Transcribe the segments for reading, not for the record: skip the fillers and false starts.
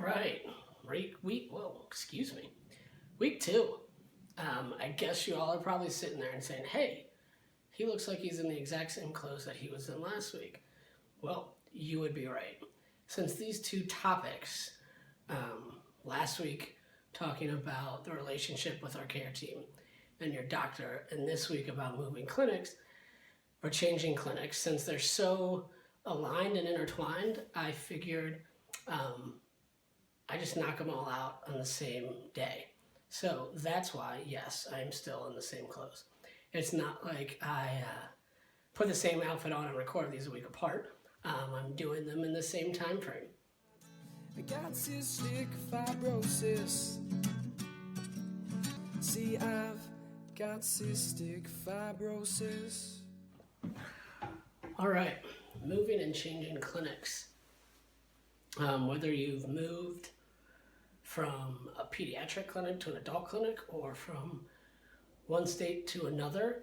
right. Excuse me. Week two. I guess you all are probably sitting there and saying, hey, he looks like he's in the exact same clothes that he was in last week. Well, you would be right. Since these two topics, last week talking about the relationship with our care team and your doctor, and this week about moving clinics or changing clinics, since they're so aligned and intertwined, I figured I just knock them all out on the same day. So that's why, yes, I'm still in the same clothes. It's not like I put the same outfit on and record these a week apart. I'm doing them in the same time frame. I got cystic fibrosis. See, I've got cystic fibrosis. All right, moving and changing clinics. Whether you've moved from a pediatric clinic to an adult clinic or from one state to another,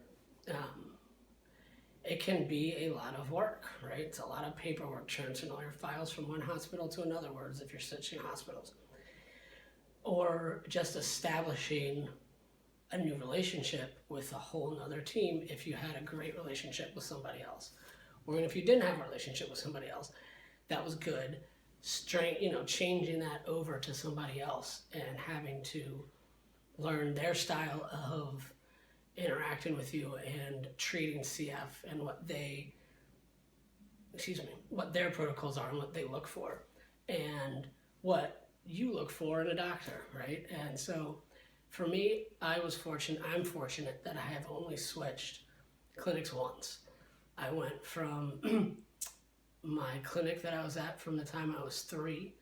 it can be a lot of work, right? It's a lot of paperwork, transferring all your files from one hospital to another, words if you're switching hospitals. Or just establishing a new relationship with a whole nother team if you had a great relationship with somebody else. Or even if you didn't have a relationship with somebody else, that was good. Changing that over to somebody else and having to learn their style of interacting with you and treating CF and what their protocols are and what they look for and what you look for in a doctor, right? And so for me, I'm fortunate that I have only switched clinics once. I went from my clinic that I was at from the time I was 3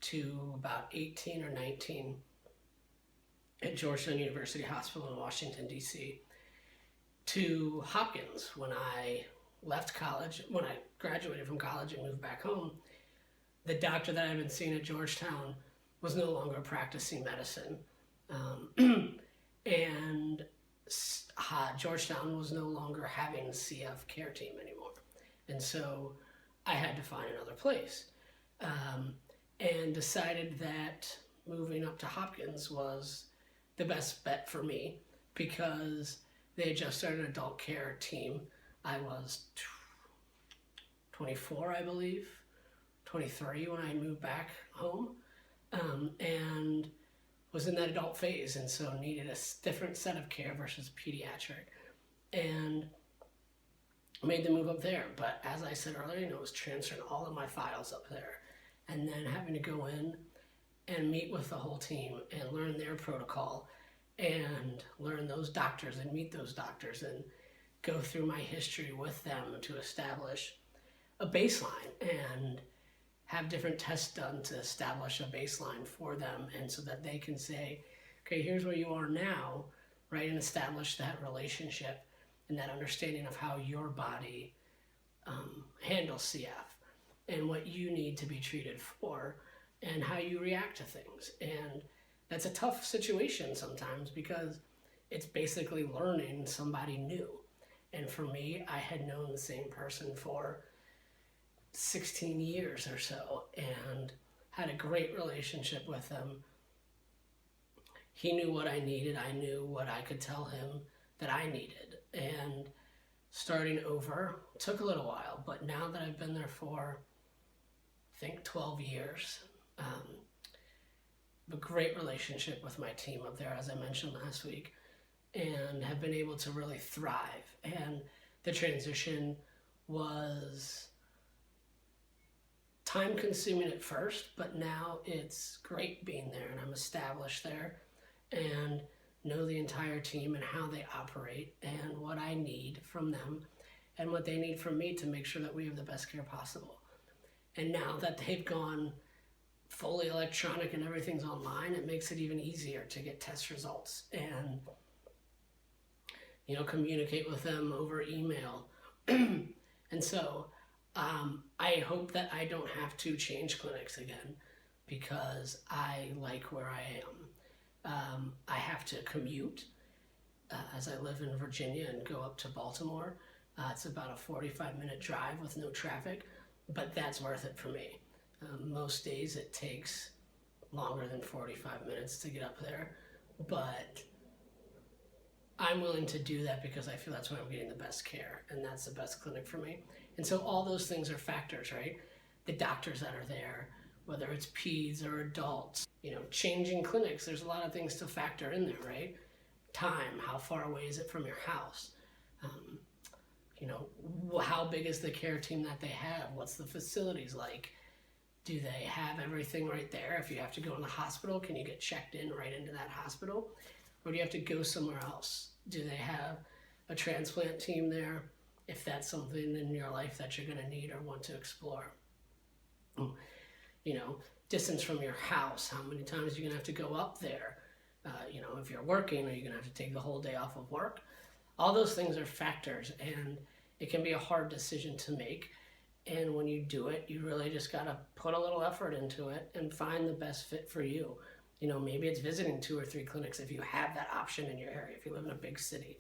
to about 18 or 19 at Georgetown University Hospital in Washington, D.C., to Hopkins when I left college, when I graduated from college and moved back home. The doctor that I'd been seeing at Georgetown was no longer practicing medicine. And Georgetown was no longer having a CF care team anymore. And so I had to find another place. And decided that moving up to Hopkins was the best bet for me because they had just started an adult care team. I was 24, I believe, 23 when I moved back home, and was in that adult phase, and so needed a different set of care versus pediatric, and made the move up there. But as I said earlier, it was transferring all of my files up there, and then having to go in and meet with the whole team and learn their protocol and learn those doctors and meet those doctors and go through my history with them to establish a baseline and have different tests done to establish a baseline for them, and so that they can say, okay, here's where you are now, right, and establish that relationship and that understanding of how your body handles CF and what you need to be treated for and how you react to things. And that's a tough situation sometimes because it's basically learning somebody new. And for me, I had known the same person for 16 years or so and had a great relationship with him. He knew what I needed. I knew what I could tell him that I needed. And starting over took a little while, but now that I've been there for, I think, 12 years, a great relationship with my team up there, as I mentioned last week, and have been able to really thrive. And the transition was time consuming at first, but now it's great being there, and I'm established there and know the entire team and how they operate and what I need from them and what they need from me to make sure that we have the best care possible. And now that they've gone fully electronic and everything's online, it makes it even easier to get test results and communicate with them over email. And so I hope that I don't have to change clinics again because I like where I am. I have to commute as I live in Virginia and go up to Baltimore. It's about a 45-minute drive with no traffic, but that's worth it for me. Most days it takes longer than 45 minutes to get up there, but I'm willing to do that because I feel that's when I'm getting the best care, and that's the best clinic for me. And so all those things are factors, right? The doctors that are there, whether it's peds or adults, changing clinics, there's a lot of things to factor in there, right? Time, how far away is it from your house? How big is the care team that they have? What's the facilities like? Do they have everything right there? If you have to go in the hospital, can you get checked in right into that hospital? Or do you have to go somewhere else? Do they have a transplant team there? If that's something in your life that you're gonna need or want to explore. Distance from your house, how many times are you gonna have to go up there? If you're working, are you gonna have to take the whole day off of work? All those things are factors, and it can be a hard decision to make. And when you do it, you really just gotta put a little effort into it and find the best fit for you. Maybe it's visiting 2 or 3 clinics if you have that option in your area, if you live in a big city,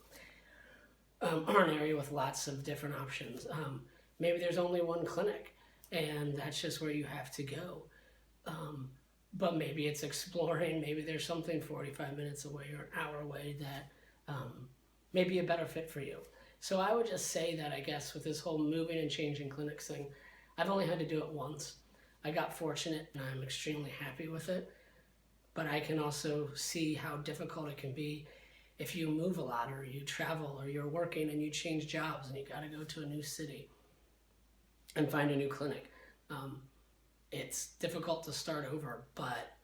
or an area with lots of different options. Maybe there's only one clinic, and that's just where you have to go. But maybe it's exploring, maybe there's something 45 minutes away or an hour away that may be a better fit for you. So I would just say that, I guess, with this whole moving and changing clinics thing, I've only had to do it once. I got fortunate, and I'm extremely happy with it. But I can also see how difficult it can be if you move a lot, or you travel, or you're working and you change jobs and you got to go to a new city and find a new clinic. It's difficult to start over, but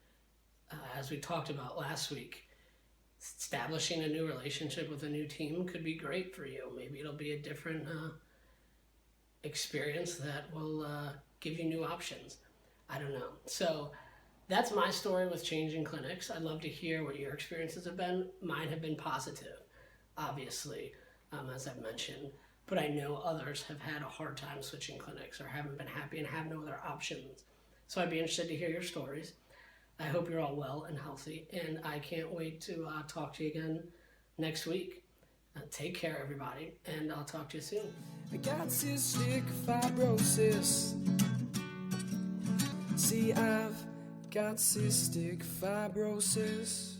as we talked about last week, establishing a new relationship with a new team could be great for you. Maybe it'll be a different experience that will give you new options. I don't know. So that's my story with changing clinics. I'd love to hear what your experiences have been. Mine have been positive, obviously, as I've mentioned. But I know others have had a hard time switching clinics or haven't been happy and have no other options. So I'd be interested to hear your stories. I hope you're all well and healthy, and I can't wait to talk to you again next week. Take care, everybody, and I'll talk to you soon. I got cystic fibrosis. See, I've got cystic fibrosis.